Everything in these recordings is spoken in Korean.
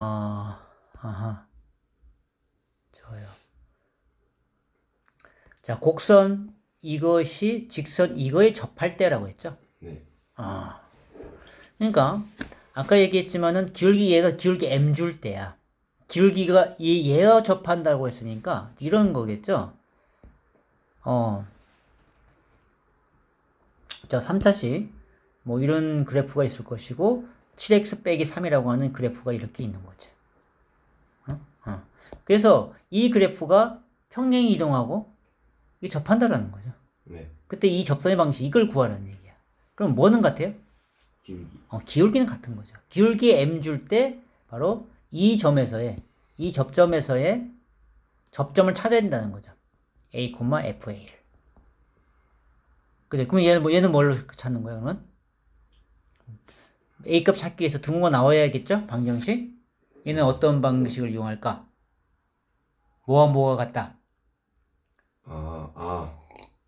아하. 좋아요. 자, 곡선 이것이 직선 이거에 접할 때라고 했죠? 네. 아. 그러니까 아까 얘기했지만은 기울기 얘가 기울기 m 줄 때야. 기울기가 얘가 접한다고 했으니까 이런 거겠죠? 자, 3차식 뭐 이런 그래프가 있을 것이고 7x 빼기 3이라고 하는 그래프가 이렇게 있는 거죠. 그래서 이 그래프가 평행이 이동하고 이게 접한다라는 거죠. 네. 그때 이 접선의 방식 이걸 구하라는 얘기야. 그럼 뭐는 같아요? 기울기. 기울기는 같은 거죠. 기울기 m 줄 때 바로 이 점에서의 이 접점에서의 접점을 찾아야 된다는 거죠. a, f(a)를. 그죠? 그럼 얘는 뭘로 찾는 거야, 그러면? a 값 찾기 위해서 등호가 나와야겠죠? 방정식. 얘는 어떤 방식을 이용할까? 뭐와 같다?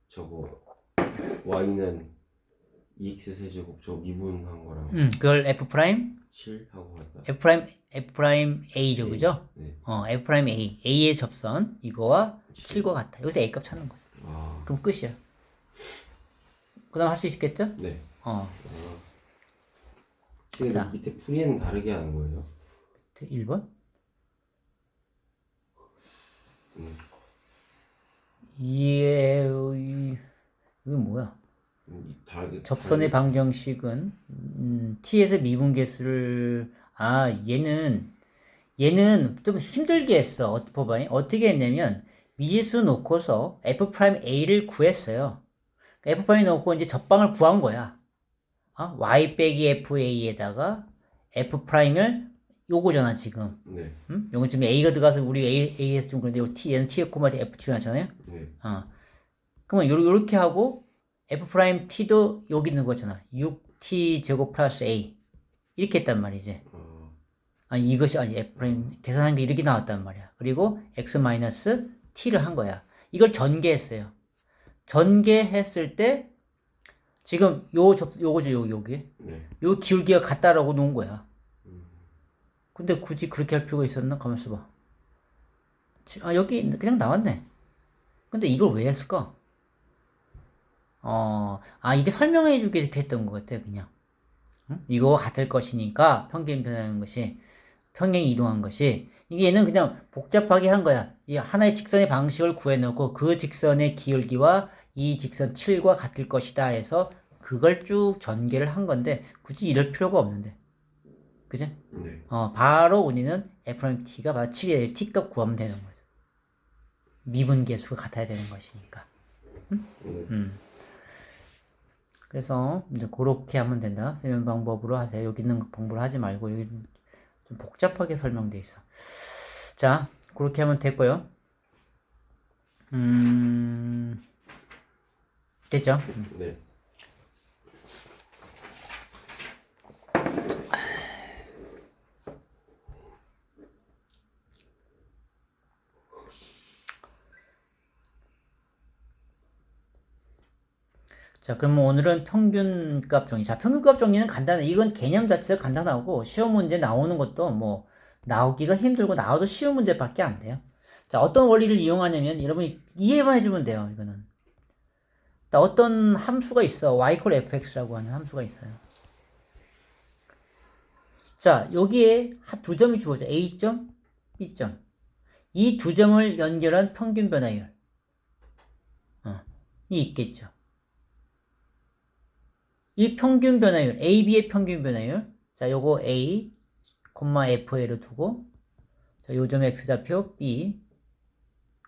저거 y는 2x 세제곱 저 미분한 거랑 그걸 f 프라임 7 하고 갔다. f 프라임 a죠, A. 그죠? 네. f 프라임 a의 접선 이거와 7과 같아. 여기서 a 값 찾는 거야. 아, 그럼 끝이야. 그 다음 할 수 있겠죠? 네. 어. 근데 자, 밑에 풀이는 다르게 하는 거예요? 1번. 이건 뭐야? 다르게. 접선의 방정식은 t에서 미분계수를 얘는 좀 힘들게 했어. 봐봐. 어떻게 했냐면 미지수 놓고서 f 프라임 a를 구했어요. f 프라임 놓고 이제 접방을 구한 거야. y 빼기 fa에다가 f 프라임을 요거잖아 지금. 네. 요건 지금 a가 들어가서 우리 a에서 좀 그런데 얘는 t에 코마 f t 나잖아요. 네. 그러면 요렇게 하고 f 프라임 t도 여기 있는 거잖아. 6t 제곱 플러스 a 이렇게 했단 말이지. 이것이 f 프라임 계산한 게 이렇게 나왔단 말이야. 그리고 x 마이너스 t를 한 거야. 이걸 전개했어요. 전개했을 때 지금 요거죠, 여기. 네. 요 기울기가 같다라고 놓은 거야. 근데 굳이 그렇게 할 필요가 있었나? 가만있어 봐. 여기 그냥 나왔네. 근데 이걸 왜 했을까? 이게 설명해 주기 이렇게 했던 것 같아, 그냥. 응? 이거와 같을 것이니까 평균 변하는 것이, 평행이 이동한 것이, 이게 얘는 그냥 복잡하게 한 거야. 이 하나의 직선의 방식을 구해놓고 그 직선의 기울기와 이 직선 7과 같을 것이다 해서 그걸 쭉 전개를 한 건데 굳이 이럴 필요가 없는데. 그지? 네. 바로 우리는 FMT가 바로 7의 T값 구하면 되는 거죠. 미분계수가 같아야 되는 것이니까. 네. 그래서 이제 그렇게 하면 된다. 설명 방법으로 하세요. 여기 있는 방법으로 하지 말고 여기 좀 복잡하게 설명돼 있어. 자, 그렇게 하면 됐고요. 됐죠? 네. 자, 그러면 오늘은 평균값 정리. 자, 평균값 정리는 간단해. 이건 개념 자체가 간단하고 시험 문제 나오는 것도 뭐 나오기가 힘들고 나와도 쉬운 문제밖에 안 돼요. 자, 어떤 원리를 이용하냐면 여러분이 이해만 해주면 돼요. 이거는. 자, 어떤 함수가 있어. y fx라고 하는 함수가 있어요. 자, 여기에 두 점이 주어져. A점, B점. 이 두 점을 연결한 평균 변화율. 이 있겠죠. 이 평균 변화율, AB의 평균 변화율. 자, 요거 A, FA를 두고, 자, 요 점의 X좌표 B,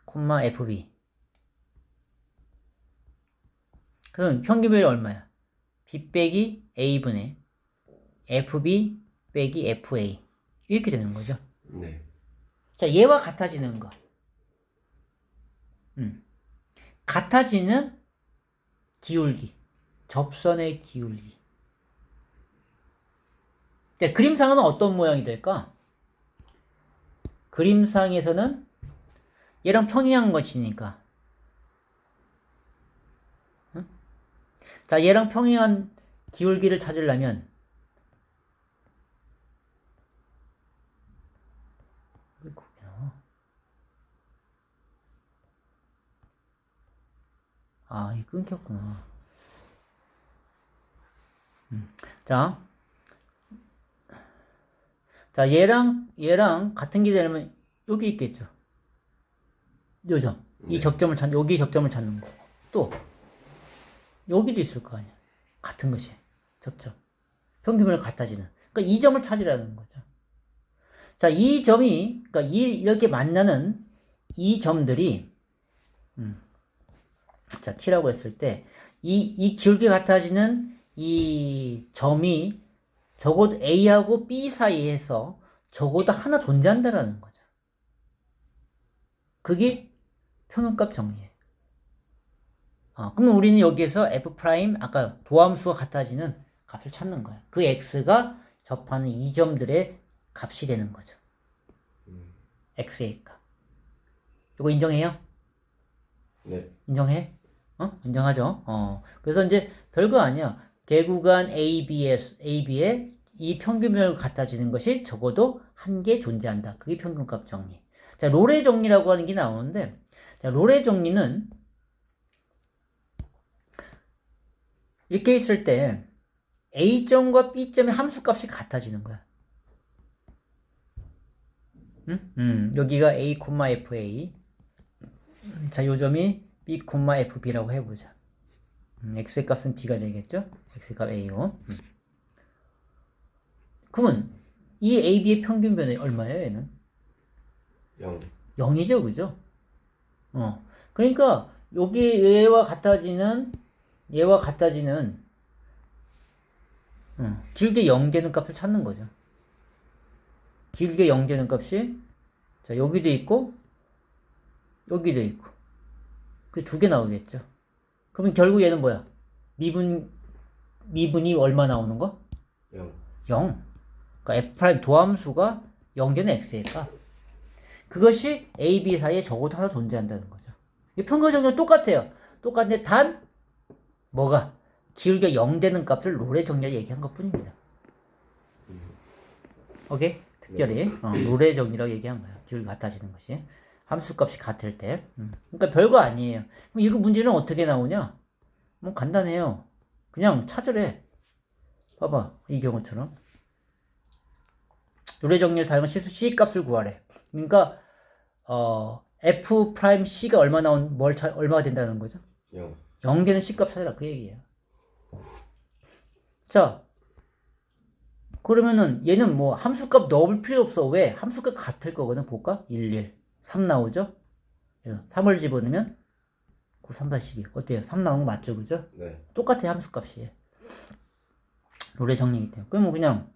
FB. 그럼 평균 변화율 얼마야? B 빼기 A분의 FB 빼기 FA. 이렇게 되는 거죠. 네. 자, 얘와 같아지는 거. 같아지는 기울기. 접선의 기울기. 자, 그림상은 어떤 모양이 될까? 그림상에서는 얘랑 평행한 것이니까. 응? 자, 얘랑 평행한 기울기를 찾으려면 아, 이 끊겼구나. 자, 얘랑 같은 게 되려면 여기 있겠죠. 요 점. 이 접점을 여기 접점을 찾는 거. 또, 여기도 있을 거 아니야. 같은 것이. 접점. 평균을 같아지는. 그러니까 이 점을 찾으라는 거죠. 자, 이 점이, 그러니까 이렇게 만나는 이 점들이, 자, t라고 했을 때, 이 기울기 같아지는 이 점이 적어도 A하고 B 사이에서 적어도 하나 존재한다라는 거죠. 그게 평균값 정리예요. 그러면 우리는 여기에서 f 프라임 아까 도함수가 같아지는 값을 찾는 거예요. 그 x가 접하는 이 점들의 값이 되는 거죠. x의 값. 이거 인정해요? 네. 인정해? 인정하죠? 그래서 이제 별거 아니야. 개구간 AB의 이 평균을 갖다지는 것이 적어도 한 개 존재한다. 그게 평균값 정리. 자, 롤의 정리라고 하는 게 나오는데, 자, 롤의 정리는 이렇게 있을 때 A점과 B점의 함수값이 같아지는 거야. 여기가 A, FA. 자, 요 점이 B, FB라고 해보자. X의 값은 B가 되겠죠? X의 값 A고. 그러면 이 AB의 평균 변이 얼마예요, 얘는? 0. 0이죠, 그죠? 그러니까 여기 얘와 같아지는 길게 0 되는 값을 찾는 거죠. 길게 0 되는 값이 자, 여기도 있고 여기도 있고 그 두 개 나오겠죠. 그러면 결국 얘는 뭐야? 미분이 얼마 나오는 거? 0. 0. 그러니까 F' 도함수가 0 되는 x의 값. 그것이 A, B 사이에 적어도 하나 존재한다는 거죠. 이 평균 정리는 똑같아요. 똑같은데 단 뭐가? 기울기가 0 되는 값을 롤의 정리를 얘기한 것 뿐입니다. 오케이? 특별히 롤의 정리라고 얘기한 거예요. 기울기가 같아지는 것이. 함수값이 같을 때. 그러니까 별거 아니에요. 그럼 이거 문제는 어떻게 나오냐? 뭐 간단해요. 그냥 찾으래. 봐봐. 이 경우처럼. 롤의 정리를 사용한 실수 C 값을 구하래. 그러니까 F'C가 얼마가 된다는 거죠? 0. 0 되는 C값 찾으라 그 얘기예요. 자, 그러면은 얘는 뭐 함수값 넣을 필요 없어. 왜? 함수값 같을 거거든. 볼까? 1, 3 나오죠? 3을 집어넣으면 9, 3, 4, 12. 어때요? 3 나온 거 맞죠? 그죠? 네. 똑같아 함수값이. 롤의 정리이기 때문에. 그러면 그냥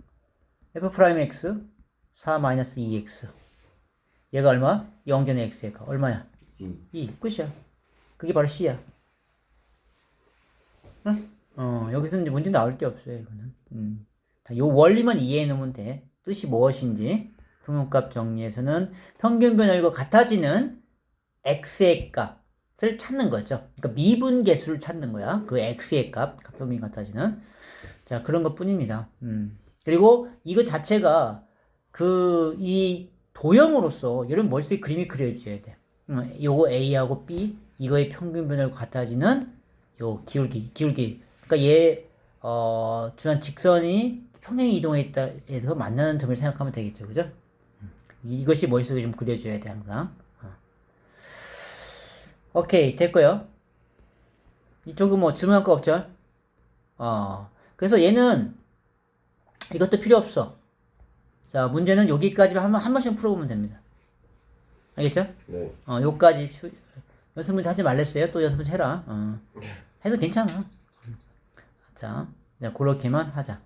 F'X 4-2x 얘가 얼마? 0 되는 x의 값 얼마야? 2. 끝이야. 그게 바로 C야. 응? 여기서 이제 문제 나올 게 없어요, 이거는. 요 원리만 이해해 놓으면 돼. 뜻이 무엇인지. 평균값 정리에서는 평균 변열과 같아지는 x의 값을 찾는 거죠. 그러니까 미분 계수를 찾는 거야. 그 x의 값, 평균 같아지는. 자, 그런 것 뿐입니다. 그리고 이거 자체가 이 도형으로서 여러분 머릿속에 그림이 그려져야 돼. 요거 A하고 B, 이거의 평균 변열과 같아지는 요 기울기. 그러니까 얘 준한 직선이 평행이 이동했다 해서 만나는 점을 생각하면 되겠죠, 그죠? 이것이 머릿속에 좀 그려줘야 돼 항상. 오케이 됐고요. 이쪽은 뭐 질문할 거 없죠? 그래서 얘는 이것도 필요 없어. 자, 문제는 여기까지만 한 번씩 풀어보면 됩니다. 알겠죠? 네. 요까지 연습 문제 하지 말랬어요. 또 연습 문제 해라. 해도 괜찮아. 자, 그렇게만 하자.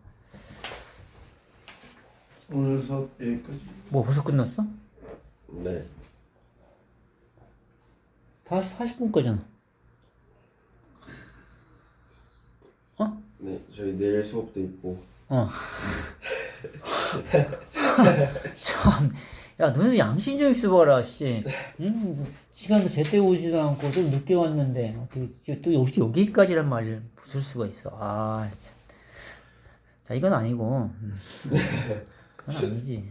오늘 수업 여기까지. 뭐 벌써 끝났어? 네. 다 40분 거잖아. 네. 저희 내일 수업도 있고. 참, 야, 너네 양심 좀 있어봐라, 씨. 시간도 제때 오지도 않고 좀 늦게 왔는데 어떻게 또 여기까지란 말을 붙일 수가 있어. 참. 자, 이건 아니고. 그건 아니지.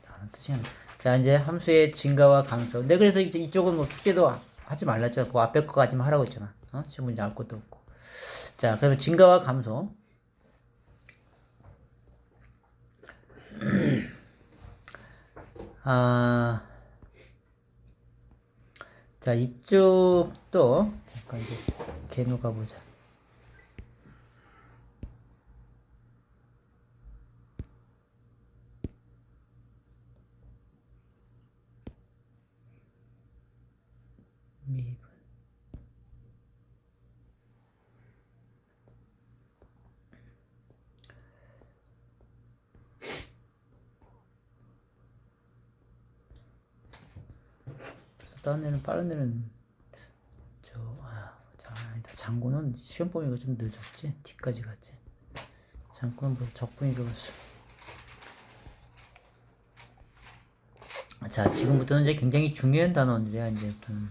다른 뜻이 아니야. 자, 이제 함수의 증가와 감소. 근데 그래서 이쪽은 뭐 숙제도 하지 말랬잖아. 그 앞에 거까지만 하라고 했잖아. 시험 문제 나올 것도 없고. 자, 그러면 증가와 감소. 자, 이쪽도 잠깐 이제 개노 가보자. 미분. 다른 애는 빠른 애는 아니다. 장고는 시험 범위가 좀 늦었지. 뒤까지 갔지. 장고는 뭐 적분이 들었어. 자, 지금부터는 이제 굉장히 중요한 단어인데 이제부터는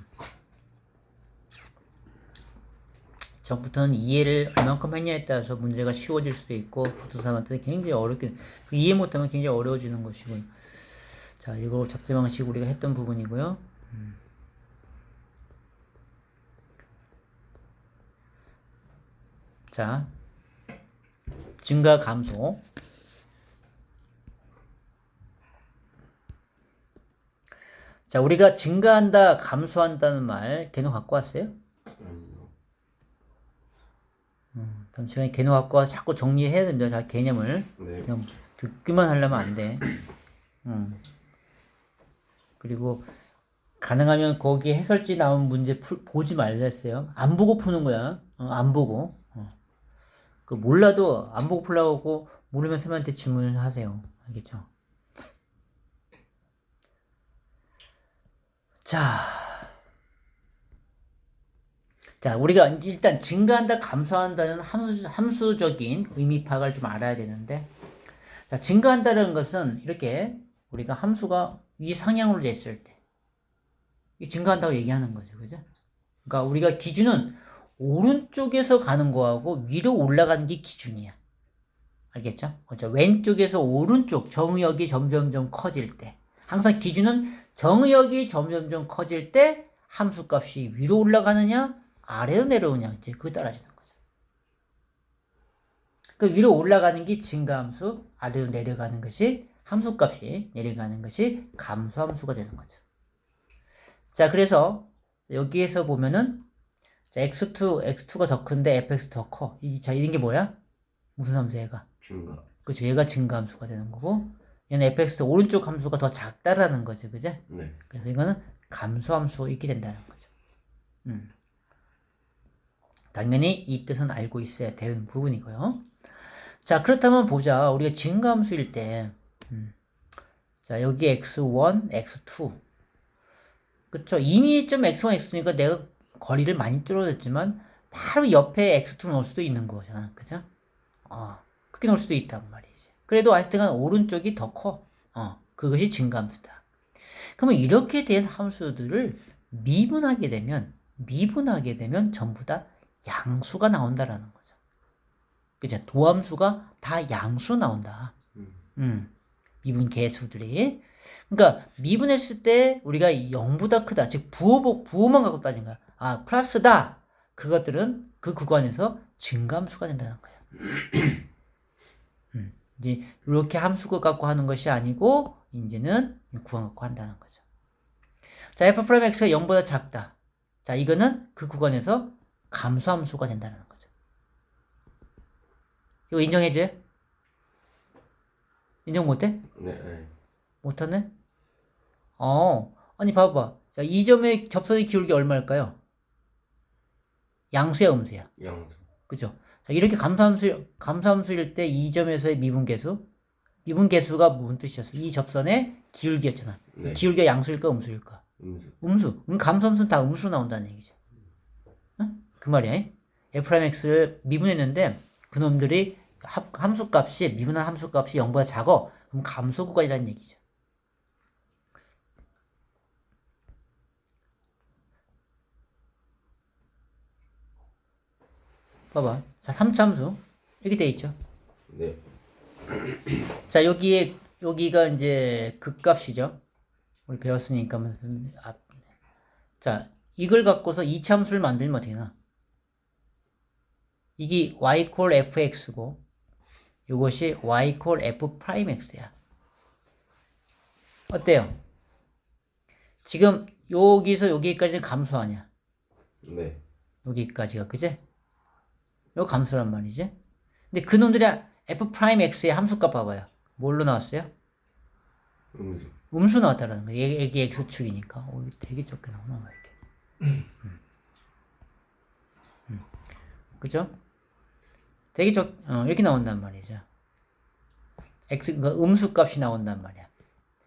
전부터는 이해를 얼만큼 했냐에 따라서 문제가 쉬워질 수도 있고 어떤 사람한테는 굉장히 어렵게 이해 못하면 굉장히 어려워지는 것이고. 자, 이거 접세 방식 우리가 했던 부분이고요. 자, 증가 감소. 자, 우리가 증가한다, 감소한다는 말 개노 갖고 왔어요? 아니요. 다음 시간에 개노 갖고 와서 자꾸 정리해야 됩니다. 자, 개념을. 네. 그냥 듣기만 하려면 안 돼. 그리고 가능하면 거기에 해설지 나온 문제 보지 말랬어요. 안 보고 푸는 거야. 안 보고. 그 몰라도 안 보고 풀라고 하고 모르면 선생님한테 질문을 하세요. 알겠죠? 자, 우리가 일단 증가한다, 감소한다는 함수적인 의미 파악을 좀 알아야 되는데, 자, 증가한다는 것은 이렇게 우리가 함수가 위 상향으로 됐을 때, 이 증가한다고 얘기하는 거죠, 그죠? 그러니까 우리가 기준은 오른쪽에서 가는 거하고 위로 올라가는 게 기준이야. 알겠죠? 그렇죠? 왼쪽에서 오른쪽 정의역이 점점점 커질 때, 항상 기준은 정의역이 점점점 커질 때 함수값이 위로 올라가느냐 아래로 내려오냐 이제 그거 따라지는 거죠. 그 위로 올라가는 게 증가함수, 아래로 내려가는 것이 함수값이 내려가는 것이 감소함수가 되는 거죠. 자, 그래서 여기에서 보면은 자, x2가 더 큰데 fx 더 커. 자, 이런 게 뭐야? 무슨 함수 얘가? 증가. 그렇죠. 얘가 증가함수가 되는 거고 얘는 fx 오른쪽 함수가 더 작다라는 거죠. 그죠? 네. 그래서 이거는 감소함수 이렇게 된다는 거죠. 당연히 이 뜻은 알고 있어야 되는 부분이고요. 자, 그렇다면 보자. 우리가 증가함수일 때 자, 여기 x1, x2 그쵸? 이미 좀 x1, x2니까 내가 거리를 많이 뚫어졌지만 바로 옆에 x2를 넣을 수도 있는 거잖아. 그죠? 크게 넣을 수도 있단 말이지. 그래도 하여튼간 오른쪽이 더 커. 그것이 증가함수다. 그러면 이렇게 된 함수들을 미분하게 되면 전부 다 양수가 나온다라는 거죠. 그죠? 도함수가 다 양수 나온다. 미분 계수들이. 그러니까 미분했을 때 우리가 0보다 크다. 즉 부호만 갖고 따진 거야. 플러스다. 그것들은 그 구간에서 증가함수가 된다는 거예요. 이제 이렇게 함수가 갖고 하는 것이 아니고 이제는 구간 갖고 한다는 거죠. 자, f'x가 0보다 작다. 자, 이거는 그 구간에서 감소함수가 된다는 거죠. 이거 인정해줘요? 인정 못해? 네. 못하네? 아니 봐봐. 자, 이 점의 접선의 기울기 얼마일까요? 양수야, 음수야? 양수. 그죠? 자, 이렇게 감소함수일 때 이 점에서의 미분계수가 무슨 뜻이었어? 이 접선의 기울기였잖아. 네. 기울기가 양수일까, 음수일까? 음수. 그럼 감소함수는 다 음수로 나온다는 얘기죠. 응? 그 말이야. f'x를 미분했는데 그놈들이 함수값이 미분한 함수값이 0보다 작어. 그럼 감소 구간이라는 얘기죠. 봐봐. 자, 3차 함수. 이렇게 돼 있죠. 네. 자, 여기가 이제 극값이죠. 우리 배웠으니까. 자, 이걸 갖고서 2차 함수를 만들면 어떻게 되나? 이게 y equal fx고 이것이 y equal f 프라임 x야. 어때요? 지금 여기서 여기까지는 감소 아니야? 네. 여기까지가 그지? 이거 감소란 말이지. 근데 그놈들이 f 프라임 x의 함수값 봐봐요. 뭘로 나왔어요? 음수. 음수 나왔다라는 거야. 얘기 x축이니까. 오, 이거 되게 적게 나오나 이렇게. 그죠? 되게 이렇게 나온단 말이죠. 그러니까 음수값이 나온단 말이야.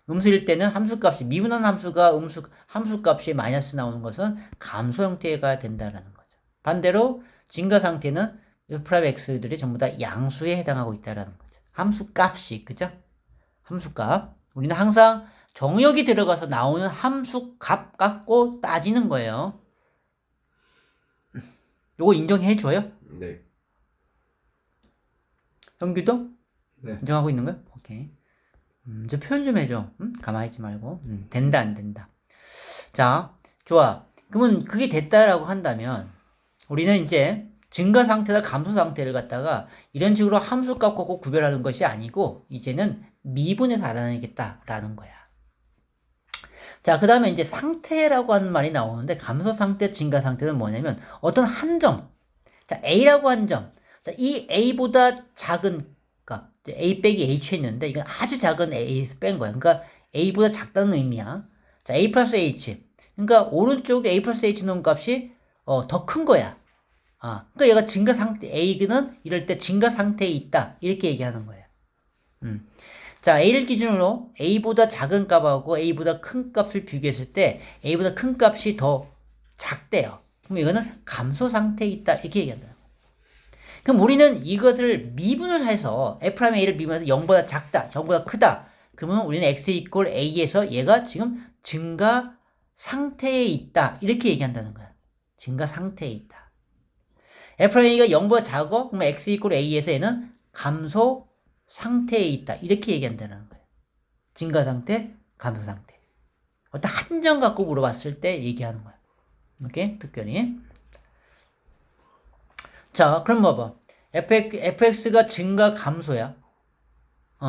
음수일 때는 함수값이 미분한 함수가 함수값이 마이너스 나오는 것은 감소 형태가 된다라는 거죠. 반대로 증가 상태는 프라임 x들이 전부 다 양수에 해당하고 있다라는 거죠. 함수값이 그죠? 함수값. 우리는 항상 정역이 들어가서 나오는 함수값 갖고 따지는 거예요. 요거 인정해줘요? 네. 형규도? 네. 인정하고 있는 거야? 오케이. 이제 표현 좀 해줘. 가만히 있지 말고. 된다, 안 된다. 자, 좋아. 그러면 그게 됐다라고 한다면, 우리는 이제 증가 상태나 감소 상태를 갖다가 이런 식으로 함수 갖고 구별하는 것이 아니고, 이제는 미분해서 알아내겠다라는 거야. 자, 그 다음에 이제 상태라고 하는 말이 나오는데, 감소 상태, 증가 상태는 뭐냐면, 어떤 한 점. 자, A라고 한 점. 자, 이 A보다 작은 값. A 빼기 H 했는데, 이건 아주 작은 A에서 뺀 거야. 그러니까 A보다 작다는 의미야. 자, A 플러스 H. 그러니까 오른쪽에 A 플러스 H 넣은 값이, 더 큰 거야. 그러니까 얘가 증가 상태, A는 이럴 때 증가 상태에 있다. 이렇게 얘기하는 거예요. 자, A를 기준으로 A보다 작은 값하고 A보다 큰 값을 비교했을 때 A보다 큰 값이 더 작대요. 그럼 이거는 감소 상태에 있다. 이렇게 얘기한다. 그럼 우리는 이것을 미분을 해서 F'A를 미분해서 0보다 작다, 0보다 크다. 그러면 우리는 X 이퀄 A에서 얘가 지금 증가 상태에 있다. 이렇게 얘기한다는 거야. 증가 상태에 있다. F'A가 0보다 작어? 그러면 X 이퀄 A에서 얘는 감소 상태에 있다. 이렇게 얘기한다는 거예요. 증가 상태, 감소 상태. 어떤 한 점 갖고 물어봤을 때 얘기하는 거야. 오케이? 특별히. 자, 그럼 봐봐. fx가 증가 감소야.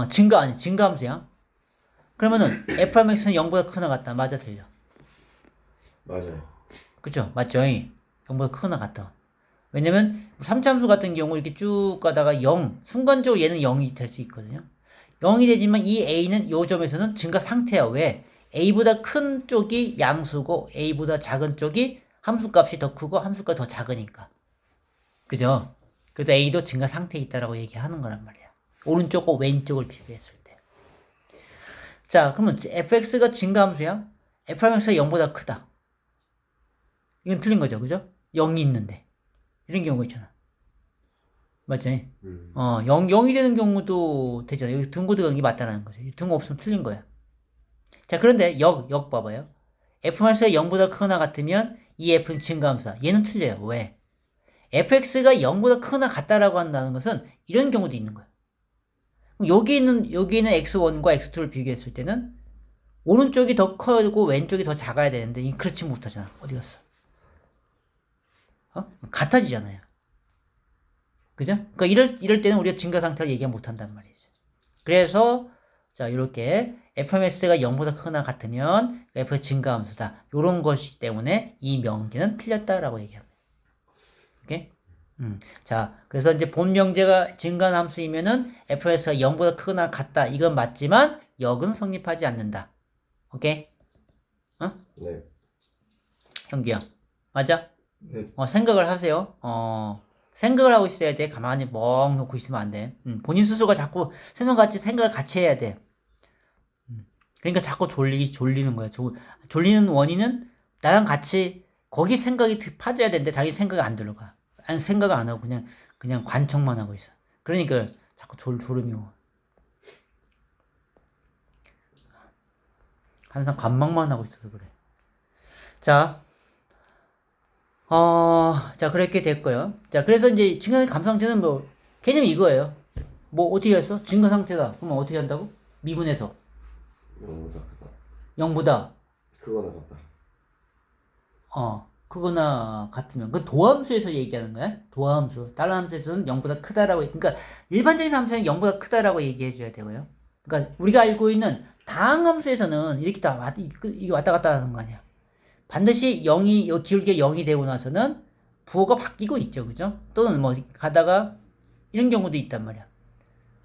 증가 함수야. 그러면은 fx는 0보다 크거나 같다. 맞아, 틀려? 맞아요. 그쵸? 맞죠? 0보다 크거나 같다. 왜냐면 3참수 같은 경우 이렇게 쭉 가다가 0, 순간적으로 얘는 0이 될 수 있거든요. 0이 되지만 이 a는 요 점에서는 증가 상태야. 왜? a보다 큰 쪽이 양수고 a보다 작은 쪽이 함수값이 더 크고 함수값이 더 작으니까. 그죠? 그래도 a도 증가 상태에 있다라고 얘기하는 거란 말이야. 오른쪽과 왼쪽을 비교했을 때. 자, 그러면 fx가 증가함수야? fx가 0보다 크다. 이건 틀린 거죠. 그죠? 0이 있는데. 이런 경우가 있잖아. 맞지? 0이 되는 경우도 되잖아. 여기 등고 들어가는 게 맞다라는 거죠. 등고 없으면 틀린 거야. 자, 그런데 역 봐봐요. fx가 0보다 크거나 같으면 이 f는 증가함수다. 얘는 틀려요. 왜? fx가 0보다 크거나 같다라고 한다는 것은 이런 경우도 있는 거야. 여기 있는 x1과 x2를 비교했을 때는 오른쪽이 더 커고 왼쪽이 더 작아야 되는데 그렇지 못하잖아. 어디 갔어? 같아지잖아요. 그죠? 그러니까 이럴 때는 우리가 증가 상태를 얘기 못 한단 말이죠. 그래서 자, 이렇게 fms가 0보다 크거나 같으면 f의 증가함수다. 이런 것이기 때문에 이 명제는 틀렸다라고 얘기합니다. 오케이? 자, 그래서 이제 본 명제가 증가한 함수이면은 fs가 0보다 크거나 같다. 이건 맞지만 역은 성립하지 않는다. 오케이? 네. 형규야. 맞아? 네. 생각을 하세요. 생각을 하고 있어야 돼. 가만히 멍 놓고 있으면 안 돼. 본인 스스로가 자꾸 생각을 같이 해야 돼. 그러니까 자꾸 졸리는 거야. 졸리는 원인은 나랑 같이 거기 생각이 파져야 되는데 자기 생각이 안 들어가. 아니, 생각을 안 하고 그냥 관청만 하고 있어. 그러니까 자꾸 졸음이 와. 항상 관망만 하고 있어서 그래. 자, 자, 그렇게 됐고요. 자, 그래서 이제 증가 감상태는 뭐, 개념이 이거예요. 뭐, 어떻게 했어? 증가 상태다. 그러면 어떻게 한다고? 미분해서. 0보다 크다. 0보다. 크거나 같다. 크거나 같으면 그 도함수에서 얘기하는 거야. 도함수. 다른 함수에서는 0보다 크다라고 그러니까 일반적인 함수는 0보다 크다라고 얘기해 줘야 되고요. 그러니까 우리가 알고 있는 다항함수에서는 이렇게 이게 왔다 갔다 하는 거 아니야. 반드시 0이 기울기가 0이 되고 나서는 부호가 바뀌고 있죠. 그죠? 또는 뭐 가다가 이런 경우도 있단 말이야.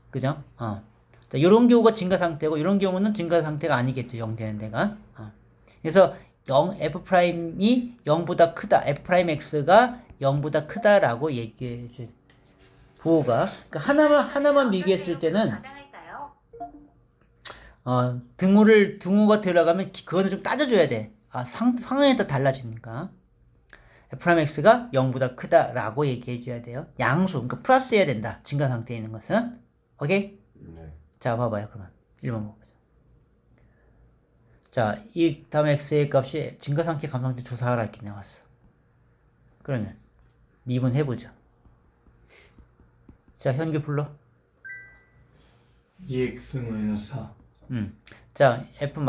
그죠? 자, 요런 경우가 증가 상태고 요런 경우는 증가 상태가 아니겠죠. 0 되는 데가. 그래서 F'이 0보다 크다. F'X가 0보다 크다라고 얘기해 줘. 부호가. 그러니까 하나만 비교했을 때는 등호가 들어가면 그거는 좀 따져줘야 돼. 상황에 따라 달라지니까. F'X가 0보다 크다라고 얘기해줘야 돼요. 양수, 그러니까 플러스해야 된다. 증가 상태에 있는 것은. 오케이? 네. 자, 봐봐요. 그러면 1번 봐보자. 자, 이 다음 X의 값이 증가 상태, 감소 상태 조사하라 이렇게 나왔어. 그러면 미분 해보죠. 자, 현규 불러. 2x-4 자, F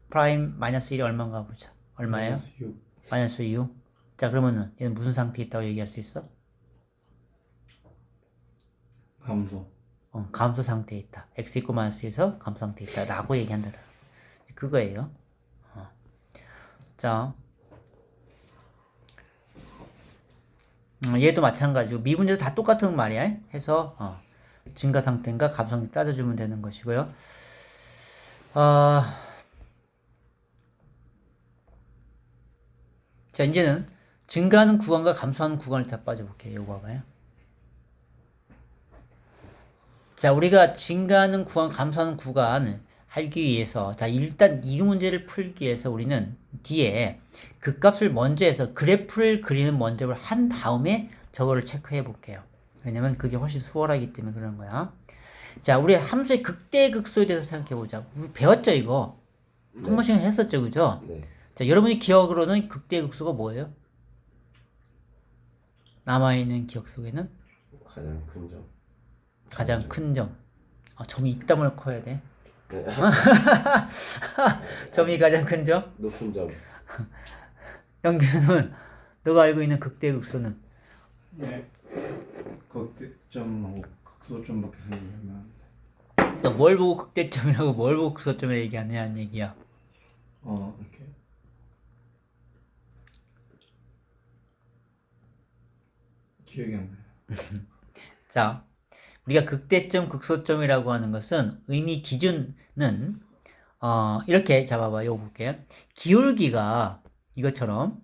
프라임 마이너스 1이 얼마인가 보자. 얼마예요? -6 마이너스 6. 자, 그러면은 얘는 무슨 상태에 있다고 얘기할 수 있어? 감소. 감소 상태에 있다. x 있고 마이너스 1에서 감소 상태에 있다. 라고 얘기한다. 그거예요. 자, 얘도 마찬가지고 미분제도 다 똑같은 말이야. 해서 증가 상태인가 감소 상태 따져주면 되는 것이고요. 자, 이제는 증가하는 구간과 감소하는 구간을 다 빠져볼게요. 요거 봐봐요. 자, 우리가 증가하는 구간, 감소하는 구간을 알기 위해서, 자, 일단 이 문제를 풀기 위해서 우리는 뒤에 그 값을 먼저 해서 그래프를 그리는 먼저 한 다음에 저거를 체크해 볼게요. 왜냐면 그게 훨씬 수월하기 때문에 그런 거야. 자, 우리 함수의 극대 극소에 대해서 생각해 보자. 우리 배웠죠, 이거? 네. 한 번씩은 했었죠, 그죠? 네. 자, 여러분이 기억으로는 극대 극소가 뭐예요? 남아있는 기억 속에는 가장 큰 점. 가장 큰 점. 점이 이따만을 커야 돼. 네. 점이 가장 큰 점. 높은 점. 영규는 너가 알고 있는 극대 극소는 네. 극대점하고 극소점밖에 생각이 안 나는데. 너 뭘 보고 극대점이라고 뭘 보고 극소점을 얘기하냐는 얘기야. 이렇게. 기억이 안 나요. 자, 우리가 극대점, 극소점이라고 하는 것은 의미 기준은 이렇게 잡아봐. 요거 볼게요. 기울기가 이것처럼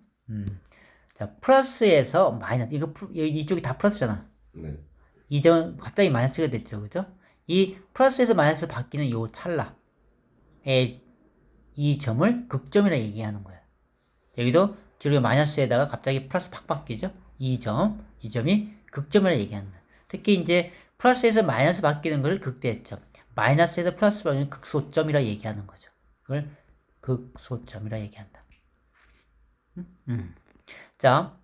자, 플러스에서 마이너스 이쪽이 다 플러스잖아. 네. 이 점 갑자기 마이너스가 됐죠. 그죠? 이 플러스에서 마이너스 바뀌는 요 찰나에 이 점을 극점이라 얘기하는 거야. 여기도 기울기가 마이너스에다가 갑자기 플러스 팍 바뀌죠? 이 점이 극점이라 얘기하는 거야. 특히 이제 플러스에서 마이너스 바뀌는 걸 극대점, 마이너스에서 플러스 바뀌는 극소점이라 얘기하는 거죠. 그걸 극소점이라 얘기한다. 자,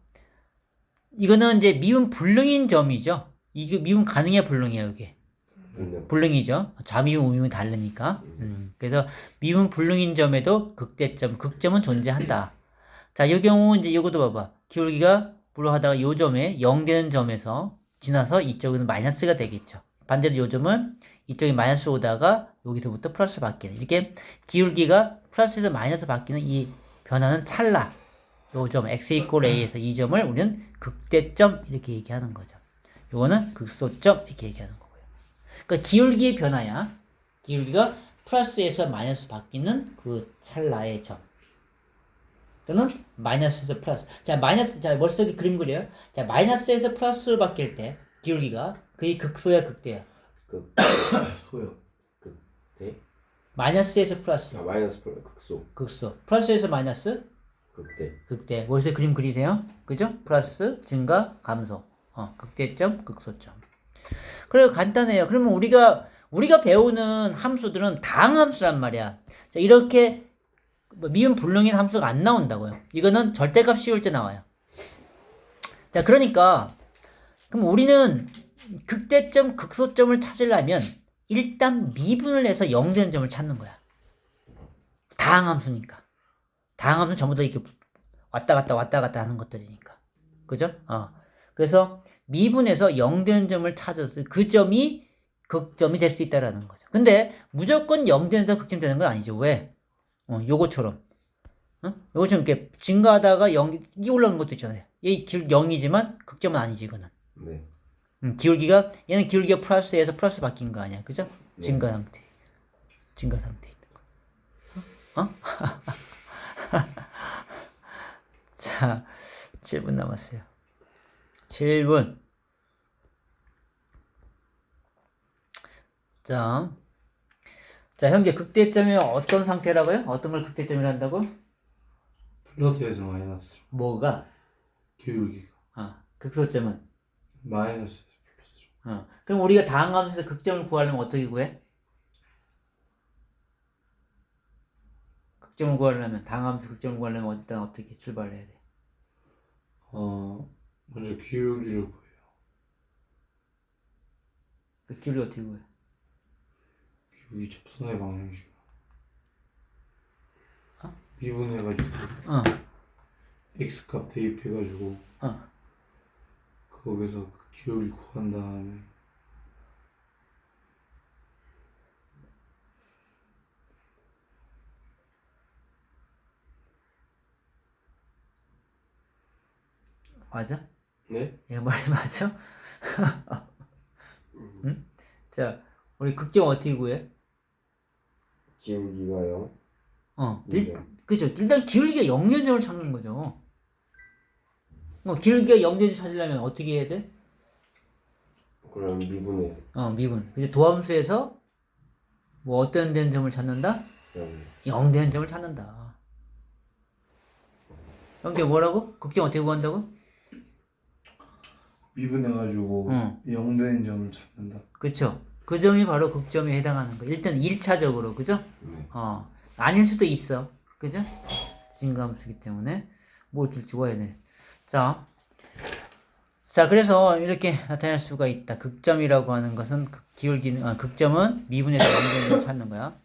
이거는 이제 미분 불능인 점이죠. 이게 미분 가능해 불능해요, 이게. 불능이죠. 좌미분, 우미분이 다르니까. 그래서 미분 불능인 점에도 극대점, 극점은 존재한다. 자, 이 경우 이제 이것도 봐봐. 기울기가 불하다가 요 점에 0 되는 점에서 지나서 이쪽은 마이너스가 되겠죠. 반대로 요 점은 이쪽이 마이너스 오다가 여기서부터 플러스 바뀌는. 이렇게 기울기가 플러스에서 마이너스 바뀌는 이 변화는 찰나. 요 점, x 이퀄 a에서 이 점을 우리는 극대점 이렇게 얘기하는 거죠. 요거는 극소점 이렇게 얘기하는 거고요. 그러니까 기울기의 변화야. 기울기가 플러스에서 마이너스 바뀌는 그 찰나의 점. 또는 마이너스에서 플러스. 자, 자, 머릿속에 그림 그려요. 자, 마이너스에서 플러스로 바뀔 때 기울기가 그게 극소야, 극대야. 소요. 극대. 마이너스에서 플러스. 마이너스 극소. 극소. 플러스에서 마이너스. 극대. 극대. 머릿속에 그림 그리세요. 그죠? 플러스, 증가, 감소. 극대점, 극소점. 그래요, 간단해요. 그러면 우리가 배우는 함수들은 다항함수란 말이야. 자, 이렇게 미분 불능인 함수가 안 나온다고요. 이거는 절대값 씌울 때 나와요. 자, 그러니까 그럼 우리는 극대점, 극소점을 찾으려면 일단 미분을 해서 0 되는 점을 찾는 거야. 다항함수니까. 다항함수는 전부 다 이렇게 왔다 갔다 하는 것들이니까. 그죠? 그래서 미분에서 0 되는 점을 찾아서 그 점이 극점이 될 수 있다라는 거죠. 근데 무조건 0 되는데 극점이 되는 건 아니죠. 왜? 요거처럼. 요거처럼 이렇게 증가하다가 0, 이 올라가는 것도 있잖아요. 얘 0이지만 극점은 아니지, 이거는. 네. 기울기가, 얘는 기울기가 플러스에서 플러스 바뀐 거 아니야. 그죠? 네. 증가 상태 있는 거. 자, 7분 남았어요. 7분. 자, 현재 극대점이 어떤 상태라고요? 어떤 걸 극대점이라 한다고? 플러스에서 마이너스. 뭐가? 기울기가. 극소점은? 마이너스에서 플러스. 그럼 우리가 다항함수에서 극점을 구하려면 어떻게 구해? 극점을 구하려면, 다항함수 극점을 구하려면 일단 어떻게 출발을 해야 돼? 먼저 기울기를 구해요. 그 기울기 어떻게 구해? 기울기 접선의 방정식. 미분해가지고 x값 대입해가지고 거기서 그 기울기 구한 다음에 맞아? 네? 얘가 말이 맞아? 응? 자, 우리 극점 어떻게 구해? 기울기가 0. 그죠? 일단 기울기가 0년점을 찾는 거죠. 기울기가 0년점 찾으려면 어떻게 해야 돼? 그럼 미분해. 미분. 그죠? 도함수에서 뭐 어떤 되는 점을 찾는다? 0 되는 점을 찾는다. 형제 뭐라고? 극점 어떻게 구한다고? 미분해가지고 0 되는 점을 찾는다. 그쵸? 그 점이 바로 극점에 해당하는 거. 일단 1차적으로, 그죠? 네. 아닐 수도 있어. 그죠? 증가함수기 때문에 뭘 이렇게 주어야 돼. 자, 그래서 이렇게 나타낼 수가 있다. 극점이라고 하는 것은 기울기는, 극점은 미분에서 0 되는 점을 찾는 거야.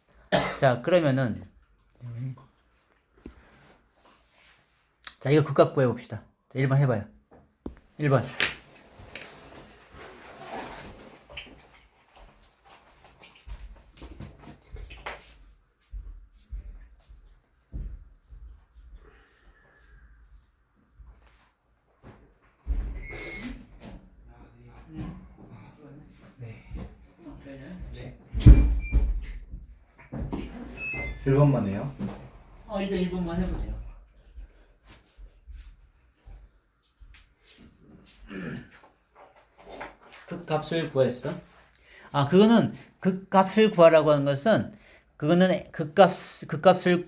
자, 그러면은, 자, 이거 극각 구해봅시다. 자, 1번 해봐요. 1번. 네. 1번만 해요? 일단 1번만 해보세요. 극값을 구했어. 그거는 극값을 구하라고 하는 것은 그거는 극값을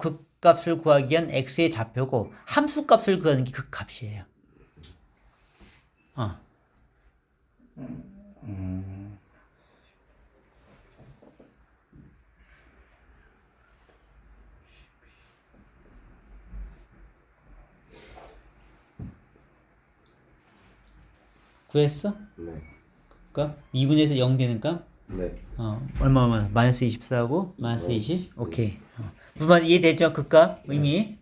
구하기 위한 x의 좌표고 함수값을 구하는 게 극값이에요. 구했어? 네. 값? 2분에서 0 되는 값? 네. 얼마? 마이너스 24하고 마이너스 20? 오케이. 무슨 말인지 이해되죠? 그 값? 의미?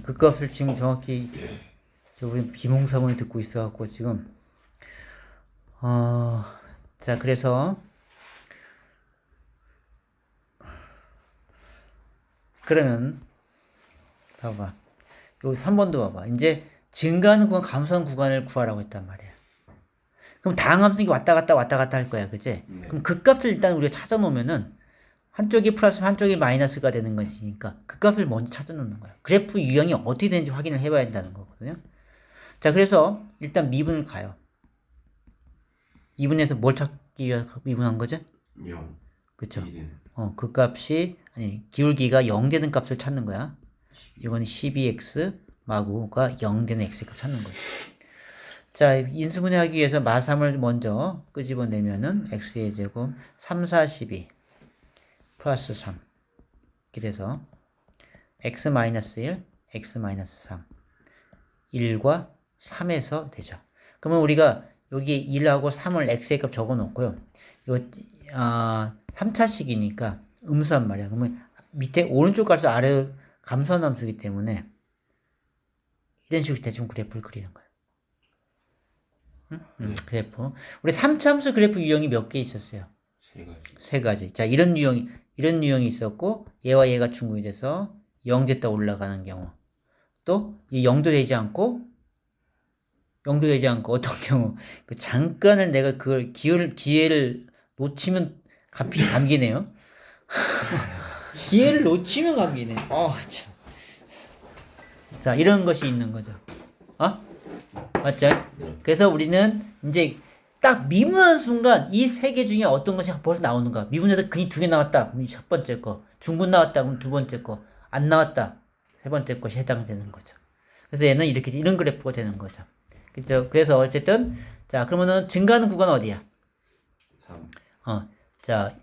그 값을 지금 정확히 우리 비몽사몽이 듣고 있어갖고 지금 자, 그래서 그러면 봐봐. 여기 3번도 봐봐. 이제 증가하는 구간, 감소하는 구간을 구하라고 했단 말이야. 그럼 다항함수는 왔다 갔다 할 거야. 그치? 네. 그럼 그 값을 일단 우리가 찾아 놓으면은 한쪽이 플러스 한쪽이 마이너스가 되는 것이니까 그 값을 먼저 찾아 놓는 거야. 그래프 유형이 어떻게 되는지 확인을 해봐야 된다는 거거든요. 자, 그래서 일단 미분을 가요. 미분에서 뭘 찾기 위해 미분한 거죠? 0. 그쵸? 2는 그 값이, 기울기가 0 되는 값을 찾는 거야. 이건 12x 마구가 0 되는 x값 찾는 거죠. 자, 인수분해하기 위해서 마삼을 먼저 끄집어내면은 x의 제곱 3, 4, 12 플러스 3 이렇게 돼서 x-1, x-3 1과 3에서 되죠. 그러면 우리가 여기 1하고 3을 x의 값 적어 놓고요. 이거 3차식이니까 음수란 말이야. 그러면 밑에 오른쪽 값을 감소한 함수이기 때문에 이런 식으로 대충 그래프를 그리는 거예요. 그래프. 우리 3차 함수 그래프 유형이 몇 개 있었어요? 세 가지. 세 가지. 자, 이런 유형이 있었고, 얘와 얘가 중국이 돼서 0 됐다 올라가는 경우. 또, 이 0도 되지 않고 어떤 경우. 그 잠깐을 내가 그걸 기회를 놓치면 감기네요. 기회를 놓치면 감기네. 참. 자, 이런 것이 있는 거죠. 맞죠? 그래서 우리는 이제 딱 미분하는 순간 이 세 개 중에 어떤 것이 벌써 나오는가. 미분에서 근이 2개 나왔다. 그럼 첫 번째 거. 중분 나왔다. 그럼 두 번째 거. 안 나왔다. 세 번째 것이 해당되는 거죠. 그래서 얘는 이런 그래프가 되는 거죠. 그죠? 그래서 어쨌든, 자, 그러면은 증가하는 구간은 어디야? 3. 자,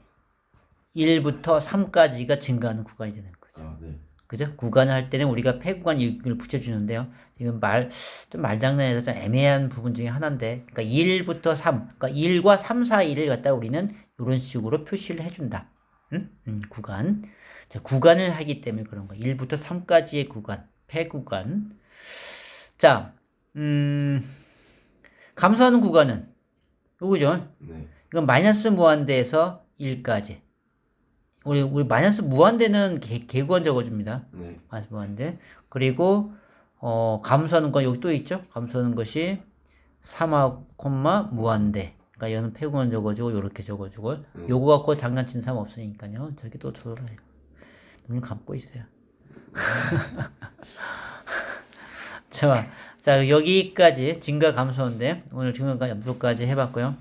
1부터 3까지가 증가하는 구간이 되는 거죠. 아, 네. 그죠? 구간을 할 때는 우리가 폐구간 이걸 붙여주는데요. 지금 좀 말장난해서 좀 애매한 부분 중에 하나인데, 그러니까 1부터 3, 그러니까 1과 3 사이를 갖다 우리는 이런 식으로 표시를 해준다. 구간. 자, 구간을 하기 때문에 그런 거. 1부터 3까지의 구간, 폐구간. 자, 감소하는 구간은 요거죠? 네. 이건 마이너스 무한대에서 1까지. 우리 마이너스 무한대는 개구간 적어줍니다. 네. 마이너스 무한대. 그리고 감소하는 건 여기 또 있죠? 감소하는 것이 3하 콤마 무한대. 그러니까 얘는 폐구간 적어주고 요렇게 적어주고 요거 갖고 장난치는 사람 없으니까요. 저기 또 조절해요. 눈을 감고 있어요. 자, 여기까지 증가 감소인데 오늘 증가 감소까지 해봤고요.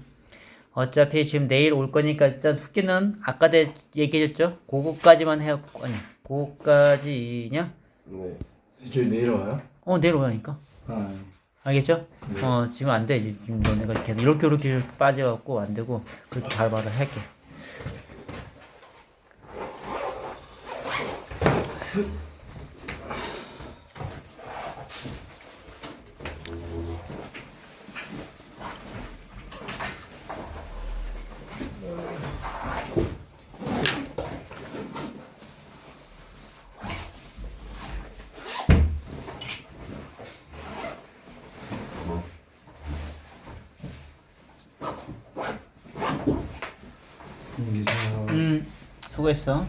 어차피 지금 내일 올 거니까 일단 숙제는 아까 얘기해줬죠? 그거까지만 해요. 아니, 그거까지냐? 네. 저희 내일 와요? 내일 오라니까. 알겠죠? 네. 지금 안 돼. 지금 너네가 계속 이렇게 빠져갖고 안 되고 그렇게 바로 할게. 수고했어.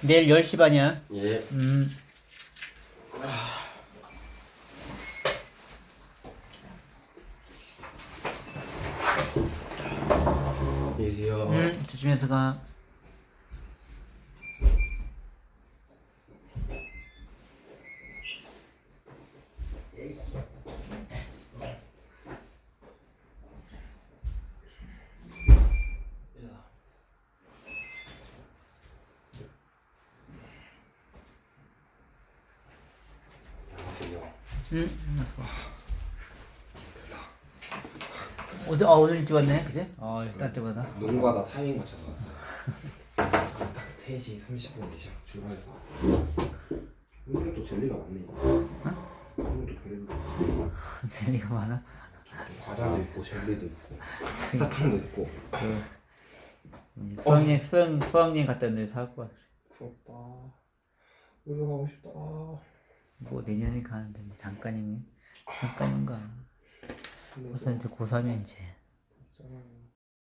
내일 10시 반이야. 예. 안녕히 계세요. 조심해서 가. 오늘 일찍 왔네, 그지? 일단 때보다. 농구하다 타이밍 맞춰서 왔어요. 딱 3시 30분에 시작 출발해서 왔어요. 오늘 또 젤리가 많네. 오늘 또 젤리가 재미가 많아. 과자도 있고 젤리도 있고 사탕도 있고. 수학여행 갔다 왔는데 사갖고 왔어. 부럽다. 여기 가고 싶다. 뭐 내년에 가는데 뭐 잠깐인가. 벌써 이제 고3이야 이제. 있잖아요.